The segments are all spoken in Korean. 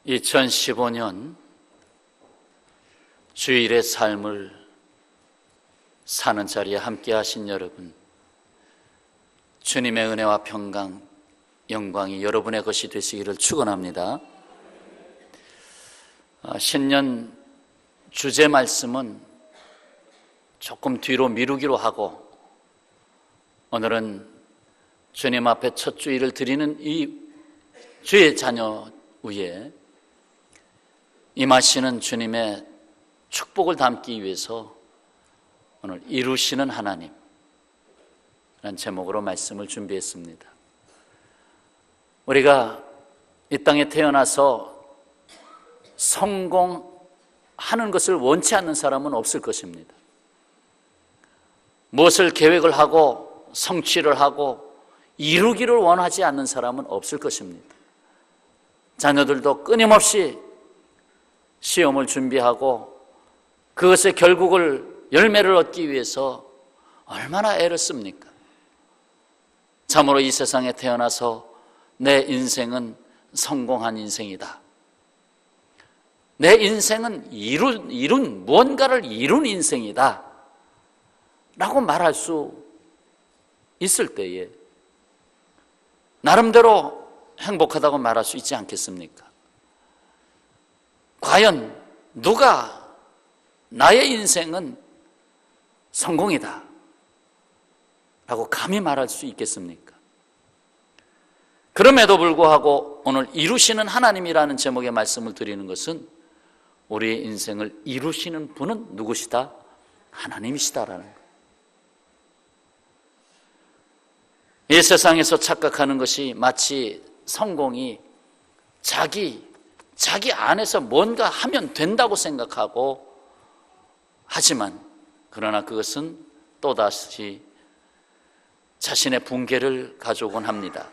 2015년 주일의 삶을 사는 자리에 함께 하신 여러분, 주님의 은혜와 평강, 영광이 여러분의 것이 되시기를 축원합니다. 신년 주제 말씀은 조금 뒤로 미루기로 하고, 오늘은 주님 앞에 첫 주일을 드리는 이 주의 자녀 위에 임하시는 주님의 축복을 담기 위해서 오늘 이루시는 하나님 라는 제목으로 말씀을 준비했습니다. 우리가 이 땅에 태어나서 성공하는 것을 원치 않는 사람은 없을 것입니다. 무엇을 계획을 하고 성취를 하고 이루기를 원하지 않는 사람은 없을 것입니다. 자녀들도 끊임없이 시험을 준비하고 그것의 열매를 얻기 위해서 얼마나 애를 씁니까? 참으로 이 세상에 태어나서 내 인생은 성공한 인생이다, 내 인생은 무언가를 이룬 인생이다 라고 말할 수 있을 때에 나름대로 행복하다고 말할 수 있지 않겠습니까? 과연 누가 나의 인생은 성공이다 라고 감히 말할 수 있겠습니까? 그럼에도 불구하고 오늘 이루시는 하나님이라는 제목의 말씀을 드리는 것은 우리의 인생을 이루시는 분은 누구시다? 하나님이시다라는 것. 이 세상에서 착각하는 것이 마치 성공이 자기 안에서 뭔가 하면 된다고 생각하고, 하지만 그러나 그것은 또다시 자신의 붕괴를 가져오곤 합니다.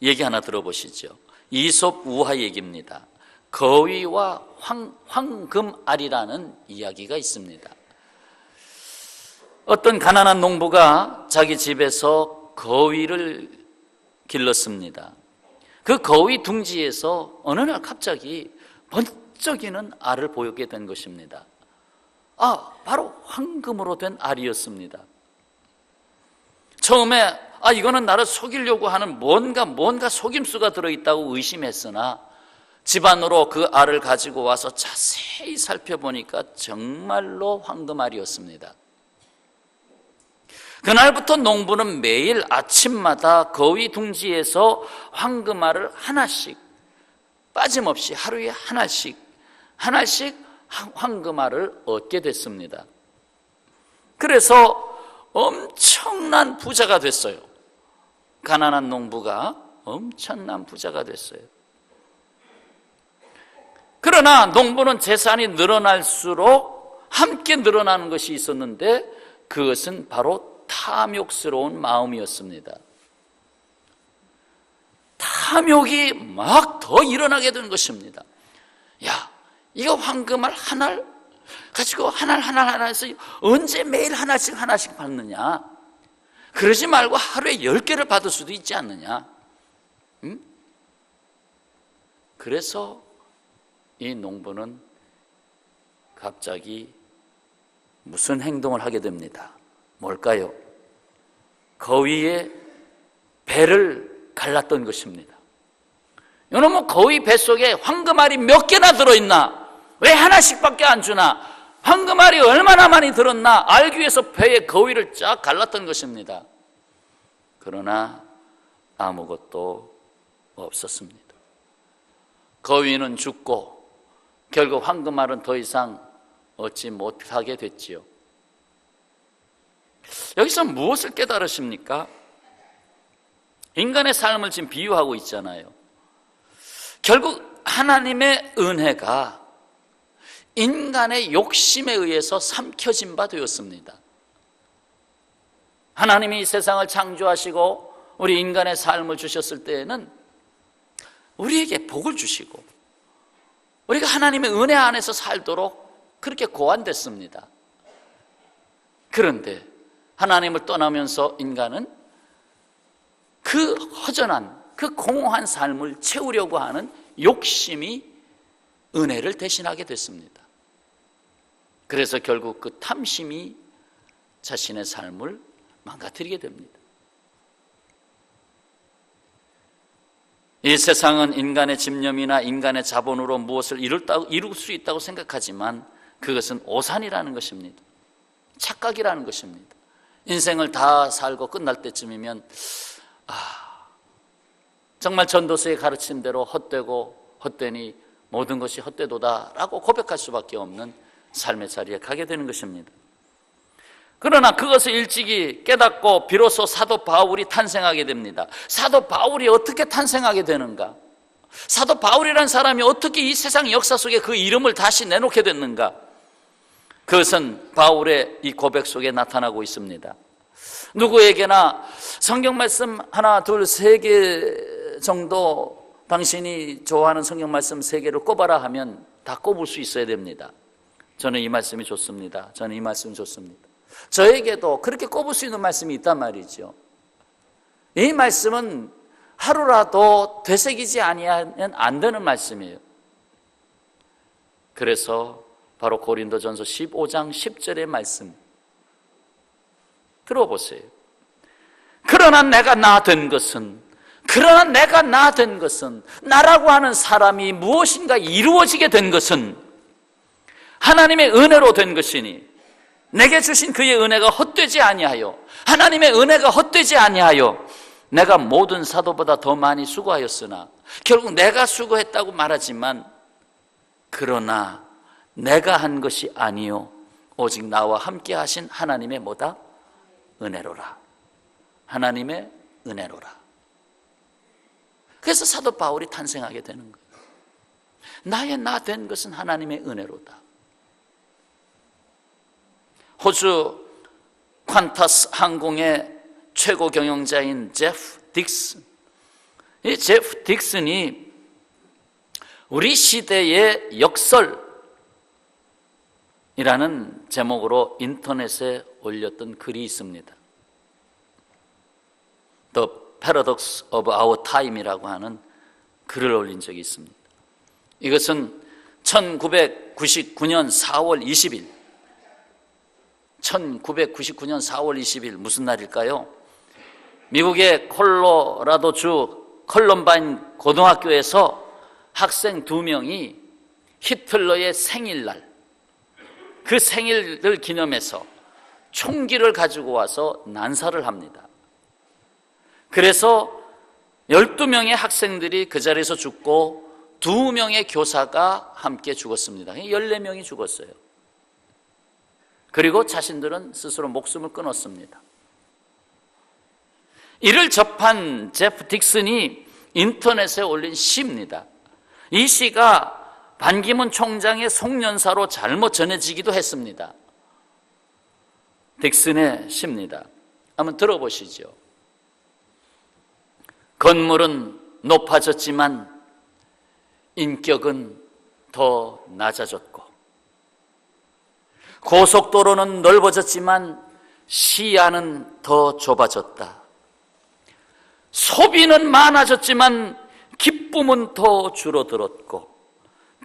얘기 하나 들어보시죠. 이솝 우화 얘기입니다. 거위와 황금알이라는 이야기가 있습니다. 어떤 가난한 농부가 자기 집에서 거위를 길렀습니다. 그 거위 둥지에서 어느 날 갑자기 번쩍이는 알을 보게 된 것입니다. 바로 황금으로 된 알이었습니다. 처음에 이거는 나를 속이려고 하는 뭔가 속임수가 들어있다고 의심했으나 집 안으로 그 알을 가지고 와서 자세히 살펴보니까 정말로 황금알이었습니다. 그날부터 농부는 매일 아침마다 거위 둥지에서 황금알을 하나씩, 빠짐없이 하루에 하나씩 황금알을 얻게 됐습니다. 그래서 엄청난 부자가 됐어요. 가난한 농부가 엄청난 부자가 됐어요. 그러나 농부는 재산이 늘어날수록 함께 늘어나는 것이 있었는데, 그것은 바로 탐욕스러운 마음이었습니다. 탐욕이 막 더 일어나게 되는 것입니다. 이거 황금알 하나를 가지고 하나 해서 언제 매일 하나씩 받느냐? 그러지 말고 하루에 10개를 받을 수도 있지 않느냐? 그래서 이 농부는 갑자기 무슨 행동을 하게 됩니다. 뭘까요? 거위의 배를 갈랐던 것입니다. 이놈은 거위 뱃속에 황금알이 몇 개나 들어있나? 왜 하나씩밖에 안 주나? 황금알이 얼마나 많이 들었나? 알기 위해서 배에 거위를 쫙 갈랐던 것입니다. 그러나 아무것도 없었습니다. 거위는 죽고 결국 황금알은 더 이상 얻지 못하게 됐지요. 여기서 무엇을 깨달으십니까? 인간의 삶을 지금 비유하고 있잖아요. 결국 하나님의 은혜가 인간의 욕심에 의해서 삼켜진 바 되었습니다. 하나님이 이 세상을 창조하시고 우리 인간의 삶을 주셨을 때에는 우리에게 복을 주시고 우리가 하나님의 은혜 안에서 살도록 그렇게 고안됐습니다. 그런데 하나님을 떠나면서 인간은 그 허전한, 그 공허한 삶을 채우려고 하는 욕심이 은혜를 대신하게 됐습니다. 그래서 결국 그 탐심이 자신의 삶을 망가뜨리게 됩니다. 이 세상은 인간의 집념이나 인간의 자본으로 무엇을 이룰 수 있다고 생각하지만 그것은 오산이라는 것입니다. 착각이라는 것입니다. 인생을 다 살고 끝날 때쯤이면 정말 전도서의 가르침대로 헛되고 헛되니 모든 것이 헛되도다라고 고백할 수밖에 없는 삶의 자리에 가게 되는 것입니다. 그러나 그것을 일찍이 깨닫고 비로소 사도 바울이 탄생하게 됩니다. 사도 바울이 어떻게 탄생하게 되는가? 사도 바울이라는 사람이 어떻게 이 세상 역사 속에 그 이름을 다시 내놓게 됐는가? 그것은 바울의 이 고백 속에 나타나고 있습니다. 누구에게나 성경 말씀 하나, 둘, 세 개 정도 당신이 좋아하는 성경 말씀 세 개를 꼽아라 하면 다 꼽을 수 있어야 됩니다. 저는 이 말씀이 좋습니다. 저는 이 말씀이 좋습니다. 저에게도 그렇게 꼽을 수 있는 말씀이 있단 말이죠. 이 말씀은 하루라도 되새기지 아니하면 안 되는 말씀이에요. 그래서 바로 고린도전서 15장 10절의 말씀 들어보세요. 그러나 내가 나 된 것은 나라고 하는 사람이 무엇인가 이루어지게 된 것은 하나님의 은혜로 된 것이니 내게 주신 그의 은혜가 헛되지 아니하여, 하나님의 은혜가 헛되지 아니하여 내가 모든 사도보다 더 많이 수고하였으나, 결국 내가 수고했다고 말하지만 그러나 내가 한 것이 아니요 오직 나와 함께 하신 하나님의 뭐다? 은혜로라. 하나님의 은혜로라. 그래서 사도 바울이 탄생하게 되는 거예요. 나의 나 된 것은 하나님의 은혜로다. 호주 퀀타스 항공의 최고 경영자인 제프 딕슨. 이 제프 딕슨이 우리 시대의 역설이라는 제목으로 인터넷에 올렸던 글이 있습니다. The Paradox of Our Time이라고 하는 글을 올린 적이 있습니다. 이것은 1999년 4월 20일 1999년 4월 20일 무슨 날일까요? 미국의 콜로라도주 컬럼바인 고등학교에서 학생 2명이 히틀러의 생일날, 그 생일을 기념해서 총기를 가지고 와서 난사를 합니다. 그래서 12명의 학생들이 그 자리에서 죽고 2명의 교사가 함께 죽었습니다. 14명이 죽었어요. 그리고 자신들은 스스로 목숨을 끊었습니다. 이를 접한 제프 딕슨이 인터넷에 올린 시입니다. 이 시가 반기문 총장의 송년사로 잘못 전해지기도 했습니다. 딕슨의 시입니다. 한번 들어보시죠. 건물은 높아졌지만 인격은 더 낮아졌고, 고속도로는 넓어졌지만 시야는 더 좁아졌다. 소비는 많아졌지만 기쁨은 더 줄어들었고,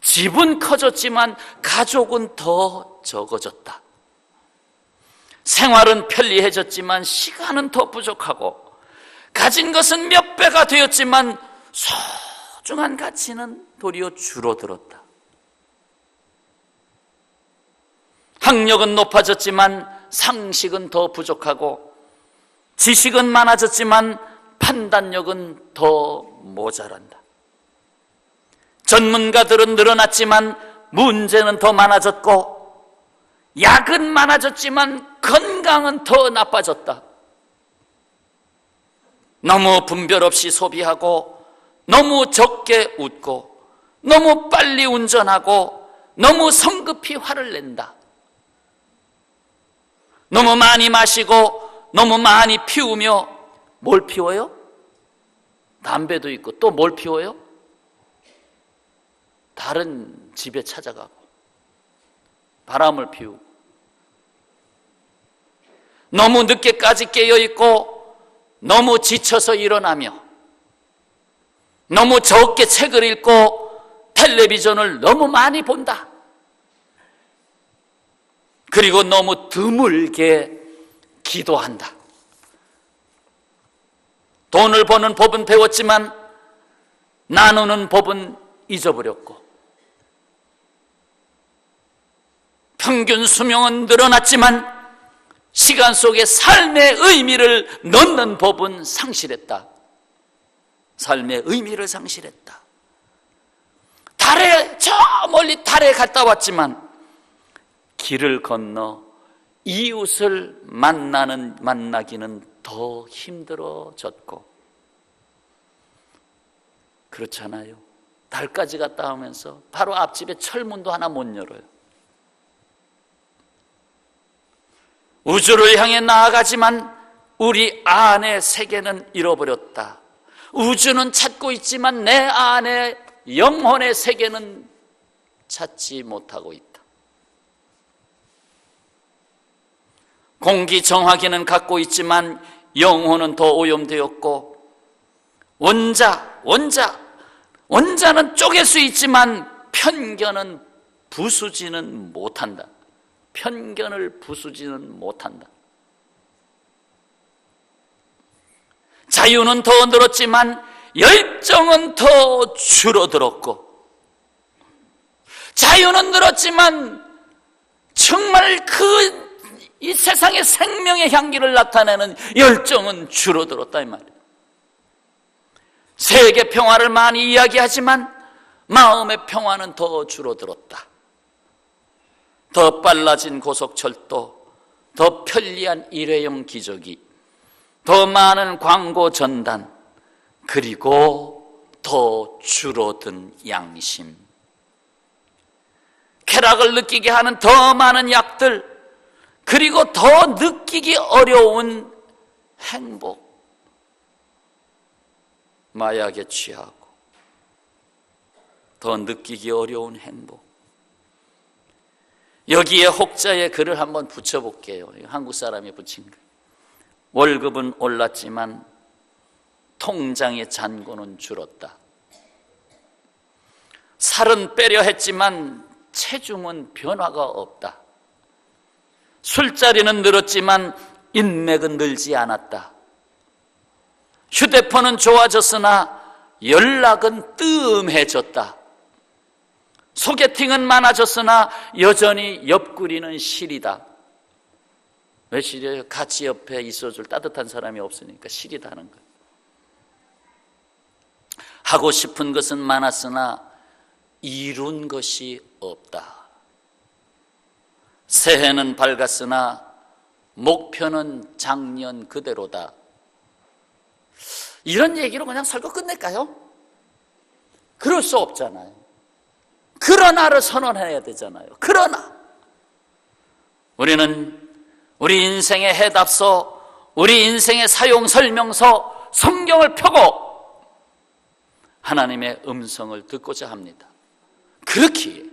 집은 커졌지만 가족은 더 적어졌다. 생활은 편리해졌지만 시간은 더 부족하고, 가진 것은 몇 배가 되었지만 소중한 가치는 도리어 줄어들었다. 학력은 높아졌지만 상식은 더 부족하고, 지식은 많아졌지만 판단력은 더 모자란다. 전문가들은 늘어났지만 문제는 더 많아졌고, 약은 많아졌지만 건강은 더 나빠졌다. 너무 분별 없이 소비하고, 너무 적게 웃고, 너무 빨리 운전하고, 너무 성급히 화를 낸다. 너무 많이 마시고 너무 많이 피우며, 뭘 피워요? 담배도 있고 또 뭘 피워요? 다른 집에 찾아가고 바람을 피우고, 너무 늦게까지 깨어있고 너무 지쳐서 일어나며, 너무 적게 책을 읽고 텔레비전을 너무 많이 본다. 그리고 너무 드물게 기도한다. 돈을 버는 법은 배웠지만 나누는 법은 잊어버렸고, 평균 수명은 늘어났지만 시간 속에 삶의 의미를 넣는 법은 상실했다. 삶의 의미를 상실했다. 저 멀리 달에 갔다 왔지만 길을 건너 이웃을 만나기는 더 힘들어졌고, 그렇잖아요. 달까지 갔다 오면서 바로 앞집에 철문도 하나 못 열어요. 우주를 향해 나아가지만 우리 안의 세계는 잃어버렸다. 우주는 찾고 있지만 내 안의 영혼의 세계는 찾지 못하고 있다. 공기정화기는 갖고 있지만 영혼은 더 오염되었고, 원자는 쪼갤 수 있지만 편견은 부수지는 못한다. 편견을 부수지는 못한다. 자유는 더 늘었지만 열정은 더 줄어들었고, 자유는 늘었지만 정말 이 세상의 생명의 향기를 나타내는 열정은 줄어들었다 이 말이에요. 세계 평화를 많이 이야기하지만 마음의 평화는 더 줄어들었다. 더 빨라진 고속철도, 더 편리한 일회용 기저귀, 더 많은 광고 전단, 그리고 더 줄어든 양심, 쾌락을 느끼게 하는 더 많은 약들, 그리고 더 느끼기 어려운 행복, 마약에 취하고 더 느끼기 어려운 행복. 여기에 혹자의 글을 한번 붙여볼게요. 한국 사람이 붙인 글. 월급은 올랐지만 통장의 잔고는 줄었다. 살은 빼려 했지만 체중은 변화가 없다. 술자리는 늘었지만 인맥은 늘지 않았다. 휴대폰은 좋아졌으나 연락은 뜸해졌다. 소개팅은 많아졌으나 여전히 옆구리는 시리다. 왜 시려요? 같이 옆에 있어줄 따뜻한 사람이 없으니까 시리다는 거예요. 하고 싶은 것은 많았으나 이룬 것이 없다. 새해는 밝았으나 목표는 작년 그대로다. 이런 얘기로 그냥 설교 끝낼까요? 그럴 수 없잖아요. 그러나를 선언해야 되잖아요. 그러나 우리는 우리 인생의 해답서, 우리 인생의 사용 설명서 성경을 펴고 하나님의 음성을 듣고자 합니다. 그렇기에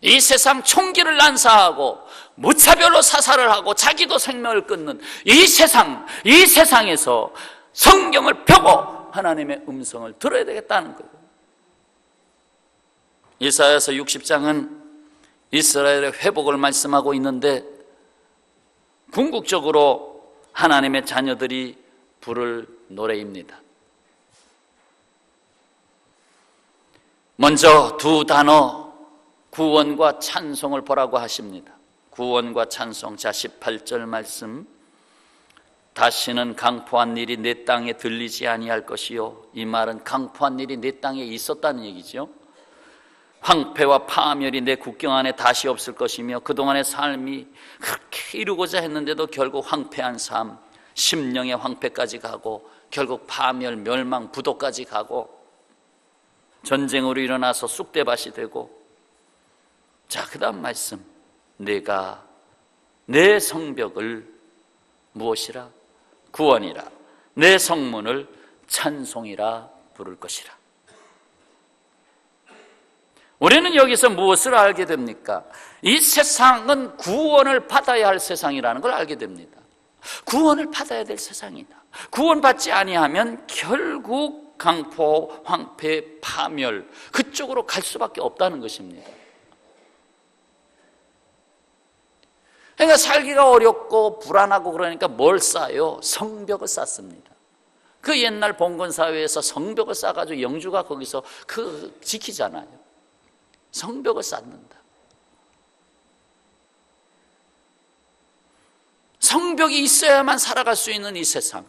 이 세상 총기를 난사하고 무차별로 사살을 하고 자기도 생명을 끊는 이 세상에서 성경을 펴고 하나님의 음성을 들어야 되겠다는 거예요. 이사야서 60장은 이스라엘의 회복을 말씀하고 있는데, 궁극적으로 하나님의 자녀들이 부를 노래입니다. 먼저 두 단어, 구원과 찬송을 보라고 하십니다. 구원과 찬송. 자, 18절 말씀. 다시는 강포한 일이 내 땅에 들리지 아니할 것이요. 이 말은 강포한 일이 내 땅에 있었다는 얘기죠. 황폐와 파멸이 내 국경 안에 다시 없을 것이며, 그동안의 삶이 그렇게 이루고자 했는데도 결국 황폐한 삶, 심령의 황폐까지 가고 결국 파멸, 멸망, 부도까지 가고 전쟁으로 일어나서 쑥대밭이 되고. 자, 그 다음 말씀. 내가 내 성벽을 무엇이라? 구원이라. 내 성문을 찬송이라 부를 것이라. 우리는 여기서 무엇을 알게 됩니까? 이 세상은 구원을 받아야 할 세상이라는 걸 알게 됩니다. 구원을 받아야 될 세상이다. 구원받지 아니하면 결국 강포, 황폐, 파멸 그쪽으로 갈 수밖에 없다는 것입니다. 그러니까 살기가 어렵고 불안하고 그러니까 뭘 쌓아요? 성벽을 쌓습니다. 그 옛날 봉건사회에서 성벽을 쌓아가지고 영주가 거기서 지키잖아요. 성벽을 쌓는다. 성벽이 있어야만 살아갈 수 있는 이 세상.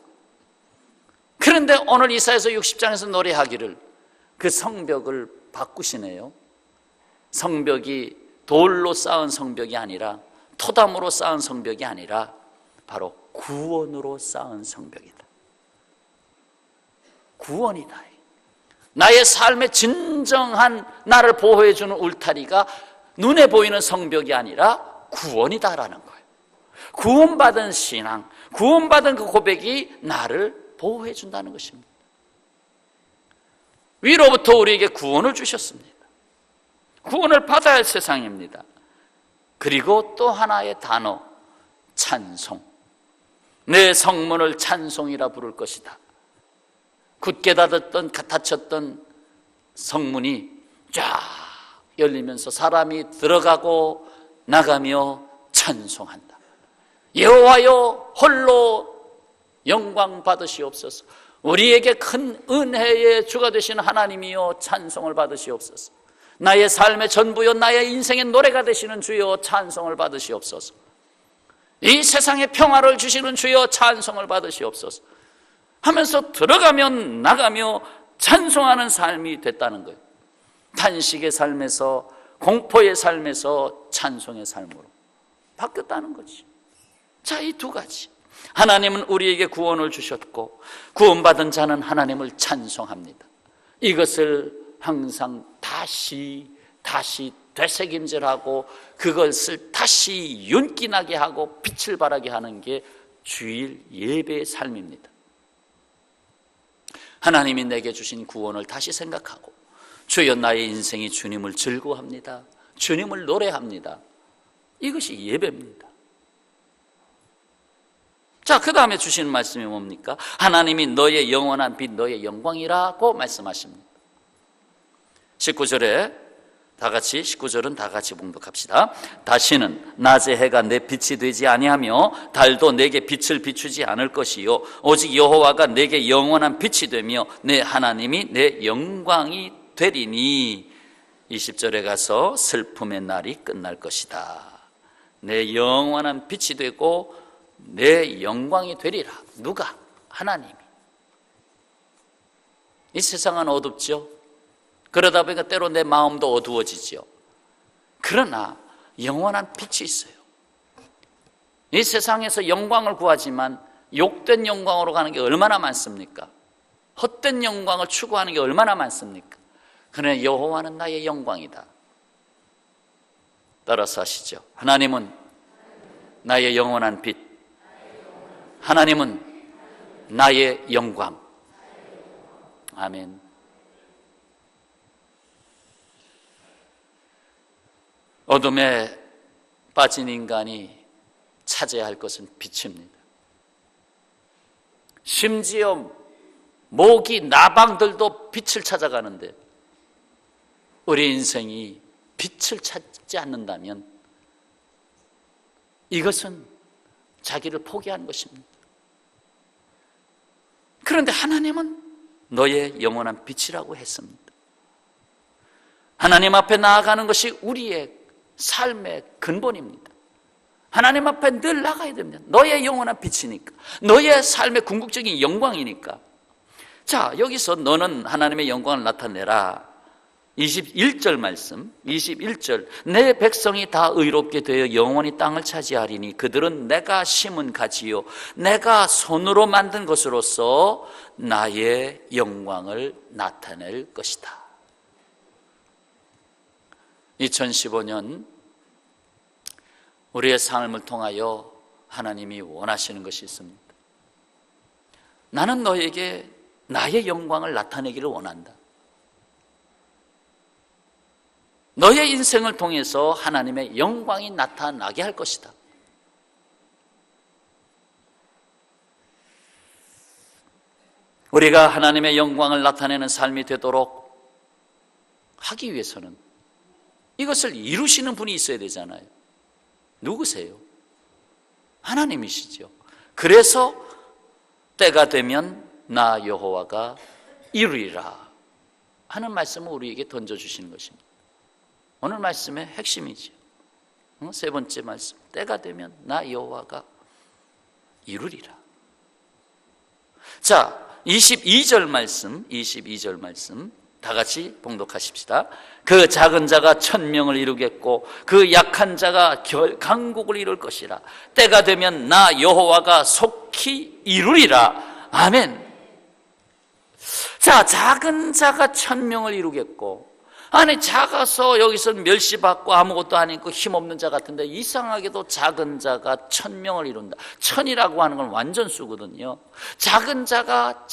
그런데 오늘 이사야서 60장에서 노래하기를 그 성벽을 바꾸시네요. 성벽이 돌로 쌓은 성벽이 아니라 토담으로 쌓은 성벽이 아니라 바로 구원으로 쌓은 성벽이다. 구원이다. 나의 삶의 진정한 나를 보호해주는 울타리가 눈에 보이는 성벽이 아니라 구원이다라는 거예요. 구원받은 신앙, 구원받은 그 고백이 나를 보호해준다는 것입니다. 위로부터 우리에게 구원을 주셨습니다. 구원을 받아야 할 세상입니다. 그리고 또 하나의 단어, 찬송. 내 성문을 찬송이라 부를 것이다. 굳게 닫혔던 성문이 쫙 열리면서 사람이 들어가고 나가며 찬송한다. 여호와여 홀로 영광 받으시옵소서. 우리에게 큰 은혜의 주가 되신 하나님이여 찬송을 받으시옵소서. 나의 삶의 전부여 나의 인생의 노래가 되시는 주여 찬송을 받으시옵소서. 이 세상에 평화를 주시는 주여 찬송을 받으시옵소서 하면서 들어가며 나가며 찬송하는 삶이 됐다는 거예요. 탄식의 삶에서 공포의 삶에서 찬송의 삶으로 바뀌었다는 거지. 자, 이 두 가지. 하나님은 우리에게 구원을 주셨고 구원받은 자는 하나님을 찬송합니다. 이것을 항상 다시 되새김질하고 그것을 다시 윤기나게 하고 빛을 발하게 하는 게 주일 예배의 삶입니다. 하나님이 내게 주신 구원을 다시 생각하고 주여 나의 인생이 주님을 즐거워합니다. 주님을 노래합니다. 이것이 예배입니다. 자, 그 다음에 주시는 말씀이 뭡니까? 하나님이 너의 영원한 빛, 너의 영광이라고 말씀하십니다. 19절에19절은 다 같이 봉독합시다. 다시는 낮의 해가 내 빛이 되지 아니하며 달도 내게 빛을 비추지 않을 것이요 오직 여호와가 내게 영원한 빛이 되며 내 하나님이 내 영광이 되리니 20절에 가서 슬픔의 날이 끝날 것이다. 내 영원한 빛이 되고 내 영광이 되리라. 누가? 하나님이. 이 세상은 어둡죠. 그러다 보니까 때로 내 마음도 어두워지죠. 그러나 영원한 빛이 있어요. 이 세상에서 영광을 구하지만 욕된 영광으로 가는 게 얼마나 많습니까? 헛된 영광을 추구하는 게 얼마나 많습니까? 그러나 여호와는 나의 영광이다. 따라서 하시죠. 하나님은 나의 영원한 빛, 하나님은 나의 영광. 아멘. 어둠에 빠진 인간이 찾아야 할 것은 빛입니다. 심지어 모기, 나방들도 빛을 찾아가는데 우리 인생이 빛을 찾지 않는다면 이것은 자기를 포기하는 것입니다. 그런데 하나님은 너의 영원한 빛이라고 했습니다. 하나님 앞에 나아가는 것이 우리의 삶의 근본입니다. 하나님 앞에 늘 나가야 됩니다. 너의 영원한 빛이니까, 너의 삶의 궁극적인 영광이니까. 자, 여기서 너는 하나님의 영광을 나타내라. 21절 말씀, 21절. 내 백성이 다 의롭게 되어 영원히 땅을 차지하리니 그들은 내가 심은 가지요 내가 손으로 만든 것으로서 나의 영광을 나타낼 것이다. 2015년 우리의 삶을 통하여 하나님이 원하시는 것이 있습니다. 나는 너에게 나의 영광을 나타내기를 원한다. 너의 인생을 통해서 하나님의 영광이 나타나게 할 것이다. 우리가 하나님의 영광을 나타내는 삶이 되도록 하기 위해서는 이것을 이루시는 분이 있어야 되잖아요. 누구세요? 하나님이시죠. 그래서 때가 되면 나 여호와가 이루리라 하는 말씀을 우리에게 던져주시는 것입니다. 오늘 말씀의 핵심이죠. 세 번째 말씀, 때가 되면 나 여호와가 이루리라. 자, 22절 말씀 다 같이 봉독하십시다. 그 작은 자가 1000명을 이루겠고 그 약한 자가 강국을 이룰 것이라. 때가 되면 나 여호와가 속히 이루리라. 아멘. 자, 작은 자가 1000명을 이루겠고, 아니 작아서 여기서 멸시받고 아무것도 아니고 힘없는 자 같은데 이상하게도 작은 자가 1000명을 이룬다. 1000이라고 하는 건 완전수거든요. 작은 자가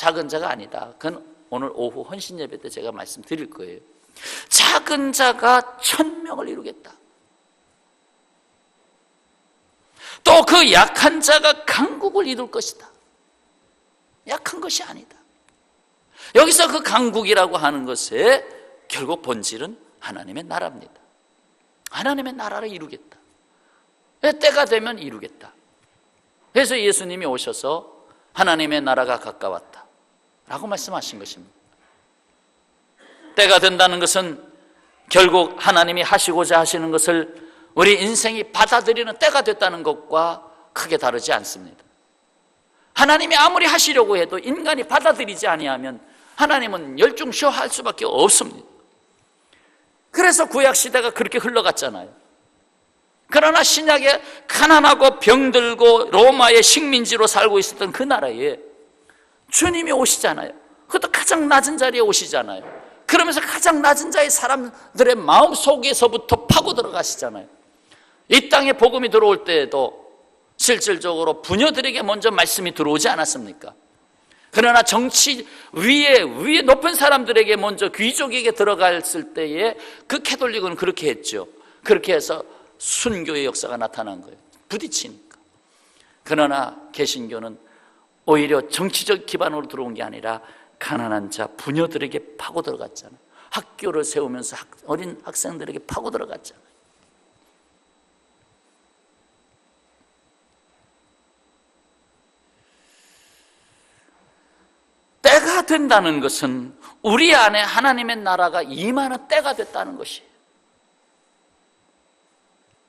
아니다. 그건 오늘 오후 헌신 예배 때 제가 말씀드릴 거예요. 작은 자가 1000명을 이루겠다. 또 그 약한 자가 강국을 이룰 것이다. 약한 것이 아니다. 여기서 그 강국이라고 하는 것에 결국 본질은 하나님의 나라입니다. 하나님의 나라를 이루겠다. 때가 되면 이루겠다. 그래서 예수님이 오셔서 하나님의 나라가 가까웠다 라고 말씀하신 것입니다. 때가 된다는 것은 결국 하나님이 하시고자 하시는 것을 우리 인생이 받아들이는 때가 됐다는 것과 크게 다르지 않습니다. 하나님이 아무리 하시려고 해도 인간이 받아들이지 아니하면 하나님은 열중쇼할 수밖에 없습니다. 그래서 구약시대가 그렇게 흘러갔잖아요. 그러나 신약에 가난하고 병들고 로마의 식민지로 살고 있었던 그 나라에 주님이 오시잖아요. 그것도 가장 낮은 자리에 오시잖아요. 그러면서 가장 낮은 자의 사람들의 마음 속에서부터 파고 들어가시잖아요. 이 땅에 복음이 들어올 때에도 실질적으로 부녀들에게 먼저 말씀이 들어오지 않았습니까? 그러나 정치 위에 높은 사람들에게 먼저 귀족에게 들어갔을 때에 그 캐톨릭은 그렇게 했죠. 그렇게 해서 순교의 역사가 나타난 거예요. 부딪히니까. 그러나 개신교는 오히려 정치적 기반으로 들어온 게 아니라 가난한 자, 부녀들에게 파고 들어갔잖아요. 학교를 세우면서 어린 학생들에게 파고 들어갔잖아요. 때가 된다는 것은 우리 안에 하나님의 나라가 임하는 때가 됐다는 것이에요.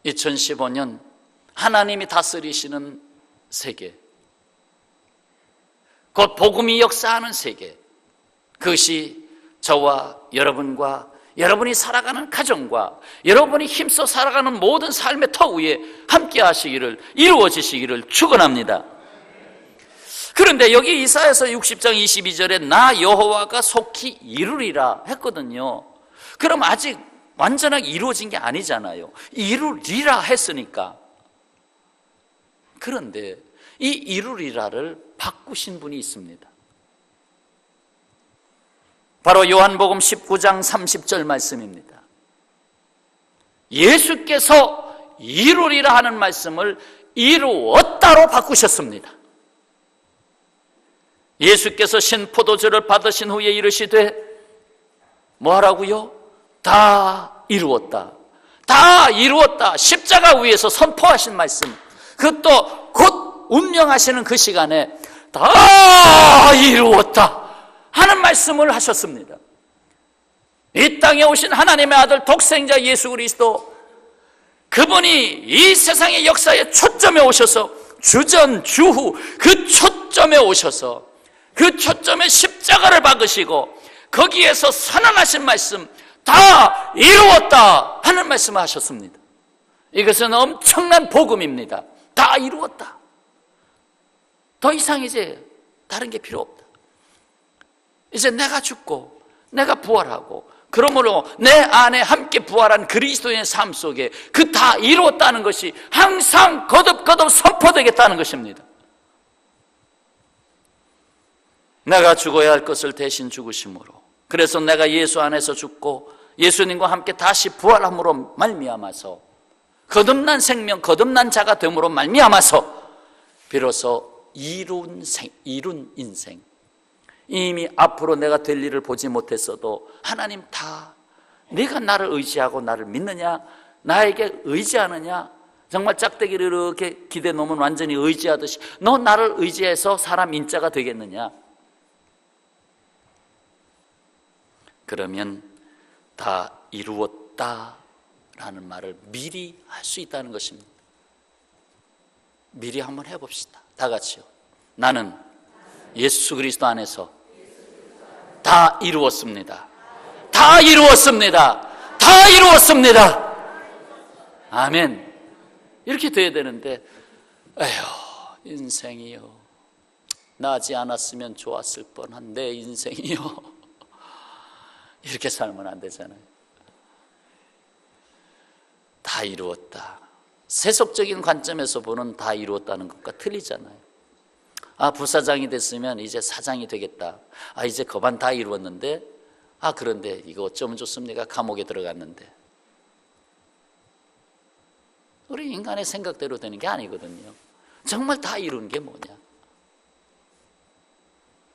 2015년 하나님이 다스리시는 세계, 곧 복음이 역사하는 세계, 그것이 저와 여러분과 여러분이 살아가는 가정과 여러분이 힘써 살아가는 모든 삶의 터 위에 함께 하시기를, 이루어지시기를 축원합니다. 그런데 여기 이사야서 60장 22절에 나 여호와가 속히 이루리라 했거든요. 그럼 아직 완전하게 이루어진 게 아니잖아요. 이루리라 했으니까. 그런데 이 이루리라를 바꾸신 분이 있습니다. 바로 요한복음 19장 30절 말씀입니다. 예수께서 이루리라 하는 말씀을 이루었다로 바꾸셨습니다. 예수께서 신포도주를 받으신 후에 이르시되 뭐하라고요? 다 이루었다. 다 이루었다. 십자가 위에서 선포하신 말씀. 그것도 곧 운명하시는 그 시간에 다 이루었다 하는 말씀을 하셨습니다. 이 땅에 오신 하나님의 아들 독생자 예수 그리스도, 그분이 이 세상의 역사에 초점에 오셔서 주전 주후 그 초점에 오셔서 그 초점에 십자가를 박으시고 거기에서 선언하신 말씀, 다 이루었다 하는 말씀을 하셨습니다. 이것은 엄청난 복음입니다. 다 이루었다. 더 이상 이제 다른 게 필요 없다. 이제 내가 죽고 내가 부활하고 그러므로 내 안에 함께 부활한 그리스도의 삶 속에 그 다 이루었다는 것이 항상 거듭거듭 선포되겠다는 것입니다. 내가 죽어야 할 것을 대신 죽으심으로, 그래서 내가 예수 안에서 죽고 예수님과 함께 다시 부활함으로 말미암아서 거듭난 생명, 거듭난 자가 됨으로 말미암아서 비로소 이룬 인생, 이미 앞으로 내가 될 일을 보지 못했어도 하나님 다 네가 나를 의지하고 나를 믿느냐, 나에게 의지하느냐, 정말 짝대기를 이렇게 기대 놓으면 완전히 의지하듯이 너 나를 의지해서 사람 인자가 되겠느냐? 그러면 다 이루었다라는 말을 미리 할 수 있다는 것입니다. 미리 한번 해봅시다. 다 같이요. 나는 예수 그리스도 안에서 다 이루었습니다. 다 이루었습니다. 다 이루었습니다. 아멘. 이렇게 돼야 되는데, 에휴, 인생이요, 나지 않았으면 좋았을 뻔한 내 인생이요, 이렇게 살면 안 되잖아요. 다 이루었다. 세속적인 관점에서 보는 다 이루었다는 것과 틀리잖아요. 아, 부사장이 됐으면 이제 사장이 되겠다. 아, 이제 거반 다 이루었는데, 아, 그런데 이거 어쩌면 좋습니까? 감옥에 들어갔는데. 우리 인간의 생각대로 되는 게 아니거든요. 정말 다 이룬 게 뭐냐?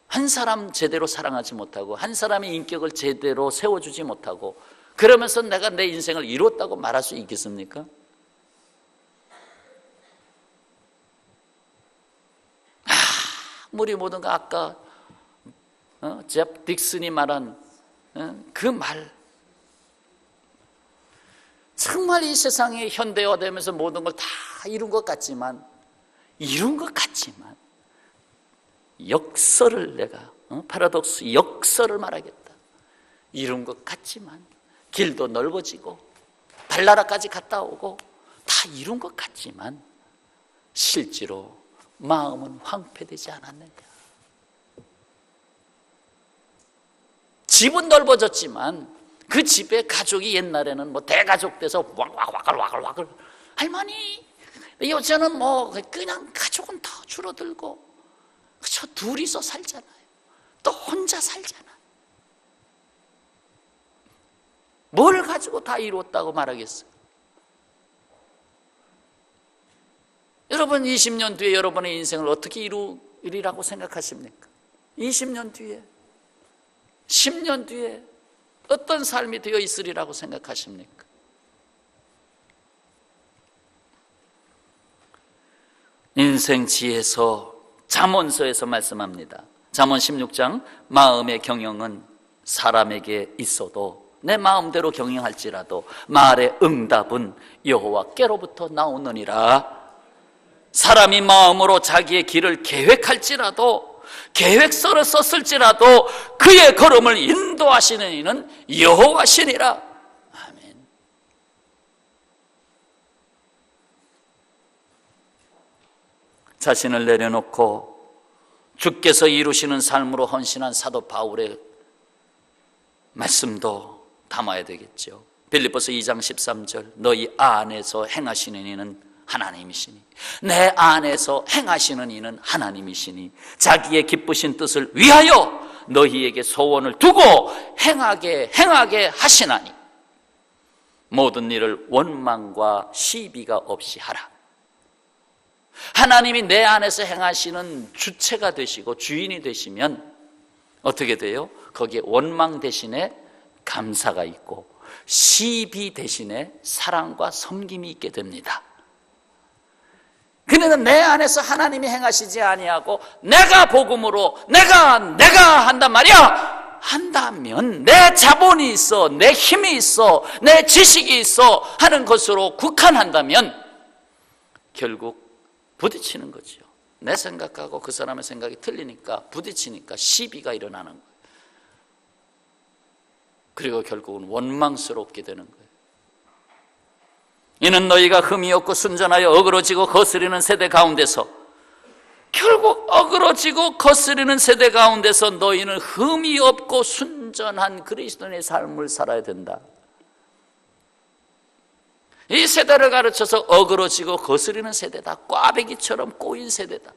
한 사람 제대로 사랑하지 못하고, 한 사람의 인격을 제대로 세워주지 못하고, 그러면서 내가 내 인생을 이뤘다고 말할 수 있겠습니까? 우리 모두가 아까 제프 딕슨이 말한 그 말, 정말 이 세상이 현대화되면서 모든 걸 다 이룬 것 같지만, 역설을 내가 파라독스 역설을 말하겠다. 이룬 것 같지만, 길도 넓어지고 달나라까지 갔다 오고 다 이룬 것 같지만 실제로 마음은 황폐되지 않았느냐? 집은 넓어졌지만 그 집에 가족이 옛날에는 뭐 대가족 돼서 와글 할머니, 요새는 뭐 그냥 가족은 더 줄어들고 저 둘이서 살잖아요. 또 혼자 살잖아. 뭘 가지고 다 이루었다고 말하겠어요? 여러분 20년 뒤에 여러분의 인생을 어떻게 이루리라고 생각하십니까? 20년 뒤에, 10년 뒤에 어떤 삶이 되어 있으리라고 생각하십니까? 인생 지혜서 잠언서에서 말씀합니다. 잠언 16장, 마음의 경영은 사람에게 있어도 내 마음대로 경영할지라도 말의 응답은 여호와께로부터 나오느니라. 사람이 마음으로 자기의 길을 계획할지라도, 계획서를 썼을지라도 그의 걸음을 인도하시는 이는 여호와시니라. 아멘. 자신을 내려놓고 주께서 이루시는 삶으로 헌신한 사도 바울의 말씀도 담아야 되겠죠. 빌립보서 2장 13절, 너희 안에서 행하시는 이는 하나님이시니, 내 안에서 행하시는 이는 하나님이시니 자기의 기쁘신 뜻을 위하여 너희에게 소원을 두고 행하게 하시나니 모든 일을 원망과 시비가 없이 하라. 하나님이 내 안에서 행하시는 주체가 되시고 주인이 되시면 어떻게 돼요? 거기에 원망 대신에 감사가 있고 시비 대신에 사랑과 섬김이 있게 됩니다. 그는 내 안에서 하나님이 행하시지 아니하고 내가 복음으로 내가 한단 말이야. 한다면 내 자본이 있어, 내 힘이 있어, 내 지식이 있어 하는 것으로 국한한다면 결국 부딪히는 거죠. 내 생각하고 그 사람의 생각이 틀리니까 부딪히니까 시비가 일어나는 거예요. 그리고 결국은 원망스럽게 되는 거예요. 이는 너희가 흠이 없고 순전하여 어그러지고 거스리는 세대 가운데서, 결국 어그러지고 거스리는 세대 가운데서 너희는 흠이 없고 순전한 그리스도인의 삶을 살아야 된다. 이 세대를 가르쳐서 어그러지고 거스리는 세대다. 꽈배기처럼 꼬인 세대다.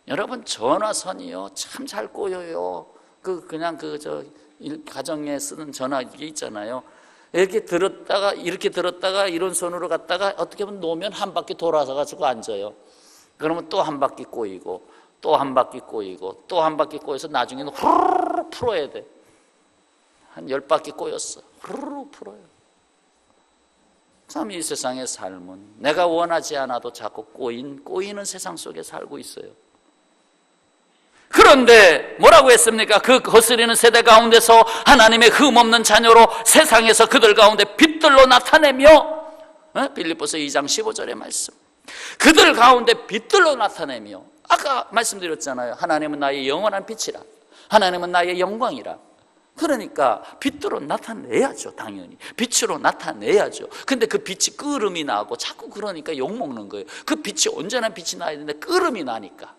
여러분 전화선이요 참 잘 꼬여요. 가정에 쓰는 전화기 있잖아요. 이렇게 들었다가 이런 손으로 갔다가 어떻게 보면 놓으면 한 바퀴 돌아서 가지고 앉아요. 그러면 또 한 바퀴 꼬이고 또 한 바퀴 꼬이고 또 한 바퀴 꼬여서 나중에는 후루룩 풀어야 돼. 한 10바퀴 꼬였어. 후루룩 풀어요. 참 이 세상의 삶은 내가 원하지 않아도 자꾸 꼬이는 세상 속에 살고 있어요. 그런데 뭐라고 했습니까? 그 거스리는 세대 가운데서 하나님의 흠없는 자녀로 세상에서 그들 가운데 빛들로 나타내며, 빌립보서 2장 15절의 말씀, 그들 가운데 빛들로 나타내며, 아까 말씀드렸잖아요. 하나님은 나의 영원한 빛이라, 하나님은 나의 영광이라. 그러니까 빛으로 나타내야죠. 당연히 빛으로 나타내야죠. 근데 그 빛이 끄름이 나고 자꾸 그러니까 욕먹는 거예요. 그 빛이 온전한 빛이 나야 되는데 끄름이 나니까.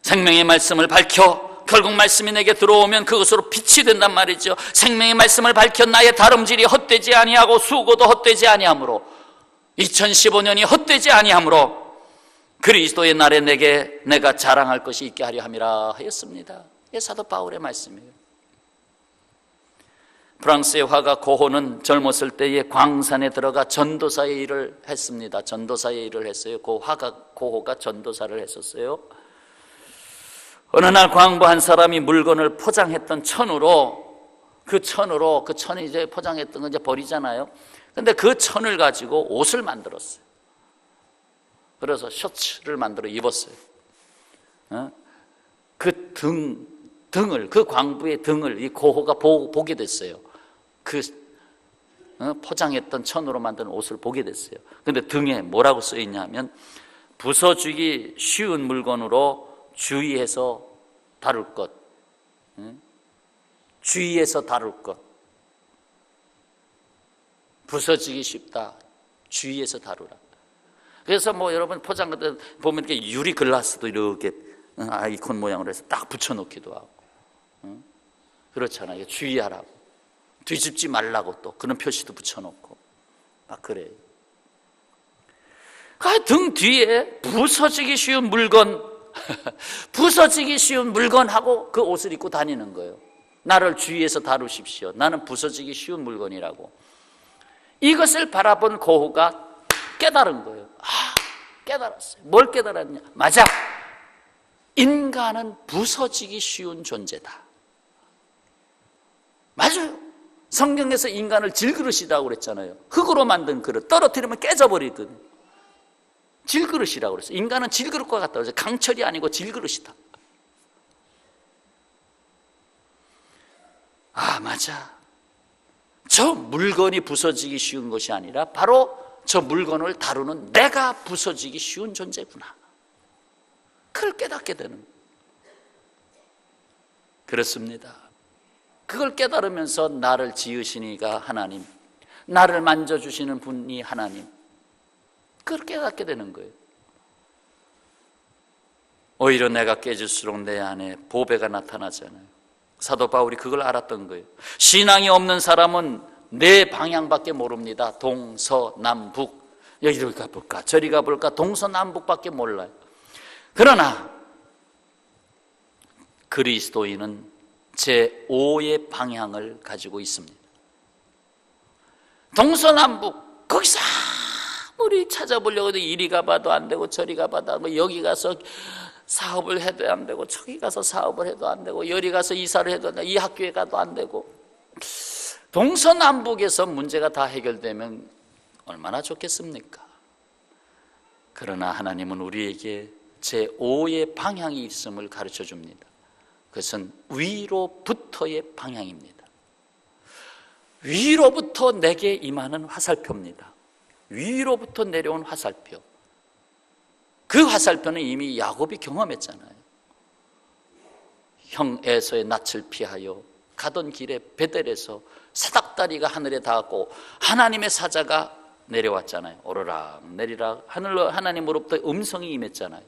생명의 말씀을 밝혀 결국 말씀이 내게 들어오면 그것으로 빛이 된단 말이죠. 생명의 말씀을 밝혀 나의 다름질이 헛되지 아니하고 수고도 헛되지 아니하므로, 2015년이 헛되지 아니하므로 그리스도의 날에 내가 자랑할 것이 있게 하려 함이라 하였습니다. 이게 사도 바울의 말씀이에요. 프랑스의 화가 고호는 젊었을 때에 광산에 들어가 전도사의 일을 했습니다. 전도사의 일을 했어요. 고호가 전도사를 했었어요. 어느 날 광부 한 사람이 물건을 포장했던 그 천이 이제 포장했던 건 이제 버리잖아요. 근데 그 천을 가지고 옷을 만들었어요. 그래서 셔츠를 만들어 입었어요. 그 등을, 그 광부의 등을 이 고호가 보게 됐어요. 그 포장했던 천으로 만든 옷을 보게 됐어요. 근데 등에 뭐라고 써 있냐면, 부서지기 쉬운 물건으로 주의해서 다룰 것. 주의해서 다룰 것. 부서지기 쉽다. 주의해서 다루라. 그래서 뭐 여러분 포장 같은 보면 이렇게 유리 글라스도 이렇게 아이콘 모양으로 해서 딱 붙여놓기도 하고, 그렇잖아요. 주의하라고, 뒤집지 말라고 또 그런 표시도 붙여놓고 막 그래요. 등 뒤에 부서지기 쉬운 물건, 부서지기 쉬운 물건하고 그 옷을 입고 다니는 거예요. 나를 주의해서 다루십시오. 나는 부서지기 쉬운 물건이라고. 이것을 바라본 고호가 깨달은 거예요. 깨달았어요. 뭘 깨달았냐? 맞아. 인간은 부서지기 쉬운 존재다. 맞아요. 성경에서 인간을 질그릇이라고 그랬잖아요. 흙으로 만든 그릇, 떨어뜨리면 깨져버리거든요. 질그릇이라고 그랬어요. 인간은 질그릇과 같다고 그랬어요. 강철이 아니고 질그릇이다. 맞아. 저 물건이 부서지기 쉬운 것이 아니라 바로 저 물건을 다루는 내가 부서지기 쉬운 존재구나. 그걸 깨닫게 되는, 그렇습니다. 그걸 깨달으면서 나를 지으신 이가 하나님, 나를 만져주시는 분이 하나님, 그걸 깨닫게 되는 거예요. 오히려 내가 깨질수록 내 안에 보배가 나타나잖아요. 사도 바울이 그걸 알았던 거예요. 신앙이 없는 사람은 네 방향밖에 모릅니다. 동서남북. 여기로 가볼까 저리 가볼까, 동서남북밖에 몰라요. 그러나 그리스도인은 제5의 방향을 가지고 있습니다. 동서남북, 거기서 아무리 찾아보려고 해도 이리 가봐도 안 되고 저리 가봐도 안 되고, 여기 가서 사업을 해도 안 되고 저기 가서 사업을 해도 안 되고, 여기 가서 이사를 해도 안 되고, 이 학교에 가도 안 되고, 동서남북에서 문제가 다 해결되면 얼마나 좋겠습니까? 그러나 하나님은 우리에게 제5의 방향이 있음을 가르쳐 줍니다. 그것은 위로부터의 방향입니다. 위로부터 내게 임하는 화살표입니다. 위로부터 내려온 화살표. 그 화살표는 이미 야곱이 경험했잖아요. 형 에서의 낯을 피하여 가던 길에 베델에서 사닥다리가 하늘에 닿았고 하나님의 사자가 내려왔잖아요. 오르락 내리락 하늘로 하나님으로부터 음성이 임했잖아요.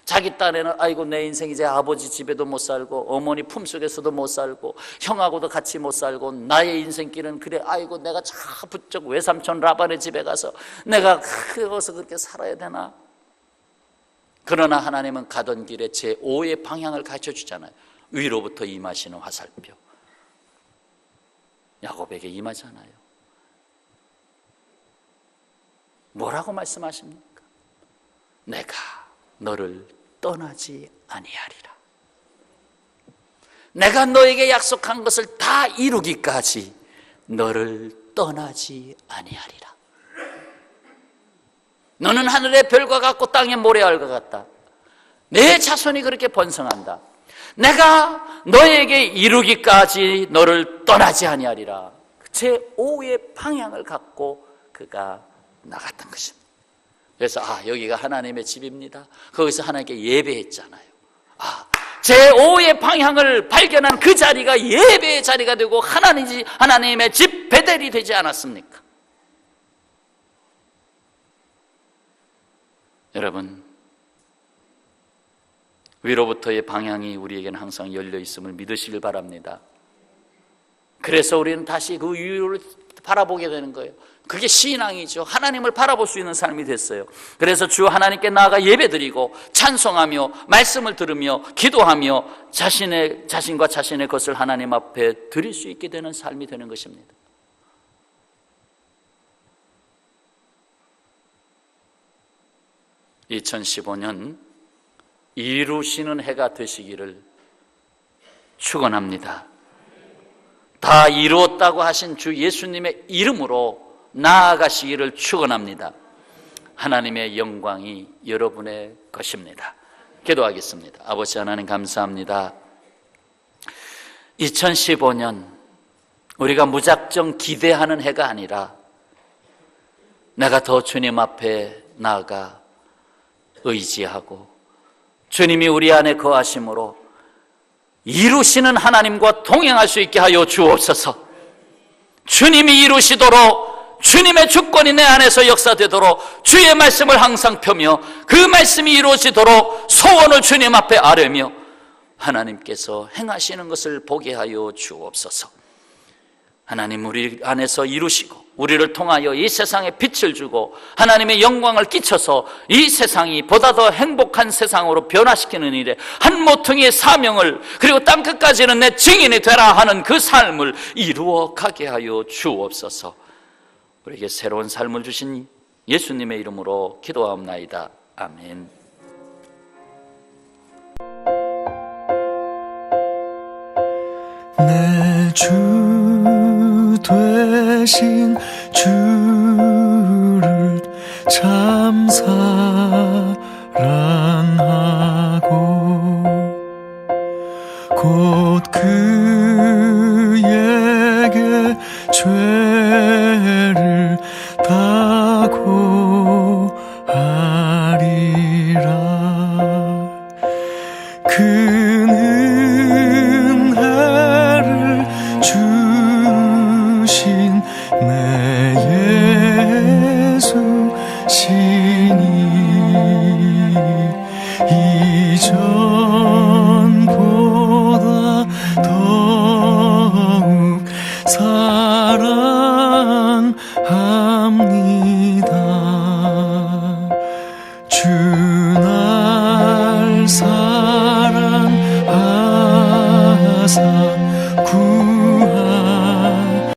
자기 딴에는 아이고 내 인생 이제 아버지 집에도 못 살고 어머니 품속에서도 못 살고 형하고도 같이 못 살고 나의 인생길은 그래 아이고 내가 저 부쩍 외삼촌 라반의 집에 가서 내가 거기서 그렇게 살아야 되나. 그러나 하나님은 가던 길에 제5의 방향을 가르쳐 주잖아요. 위로부터 임하시는 화살표. 야곱에게 임하잖아요. 뭐라고 말씀하십니까? 내가 너를 떠나지 아니하리라. 내가 너에게 약속한 것을 다 이루기까지 너를 떠나지 아니하리라. 너는 하늘의 별과 같고 땅의 모래알과 같다. 내 자손이 그렇게 번성한다. 내가 너에게 이루기까지 너를 떠나지 아니하리라. 제5의 방향을 갖고 그가 나갔던 것입니다. 그래서 여기가 하나님의 집입니다. 거기서 하나님께 예배했잖아요. 제5의 방향을 발견한 그 자리가 예배의 자리가 되고 하나님의 집 베델이 되지 않았습니까? 여러분, 위로부터의 방향이 우리에게는 항상 열려 있음을 믿으시길 바랍니다. 그래서 우리는 다시 그 위로를 바라보게 되는 거예요. 그게 신앙이죠. 하나님을 바라볼 수 있는 삶이 됐어요. 그래서 주 하나님께 나아가 예배드리고 찬송하며 말씀을 들으며 기도하며 자신과 자신의 것을 하나님 앞에 드릴 수 있게 되는 삶이 되는 것입니다. (2015년) 이루시는 해가 되시기를 축원합니다. 다 이루었다고 하신 주 예수님의 이름으로 나아가시기를 축원합니다. 하나님의 영광이 여러분의 것입니다. 기도하겠습니다. 아버지 하나님 감사합니다. 2015년 우리가 무작정 기대하는 해가 아니라 내가 더 주님 앞에 나아가 의지하고 주님이 우리 안에 거하심으로 이루시는 하나님과 동행할 수 있게 하여 주옵소서. 주님이 이루시도록 주님의 주권이 내 안에서 역사되도록 주의 말씀을 항상 펴며 그 말씀이 이루어지도록 소원을 주님 앞에 아뢰며 하나님께서 행하시는 것을 보게 하여 주옵소서. 하나님, 우리 안에서 이루시고 우리를 통하여 이 세상에 빛을 주고 하나님의 영광을 끼쳐서 이 세상이 보다 더 행복한 세상으로 변화시키는 일에 한 모퉁이의 사명을, 그리고 땅끝까지는 내 증인이 되라 하는 그 삶을 이루어 가게 하여 주옵소서. 우리에게 새로운 삶을 주신 예수님의 이름으로 기도하옵나이다. 아멘. 내 주 되신 주를 참 사랑하고 곧 그에게 죄를 다 고하리라. 큰 은혜를 주신 내 예수 신이 이전보다 더욱 사랑합니다. 주 날 사랑하사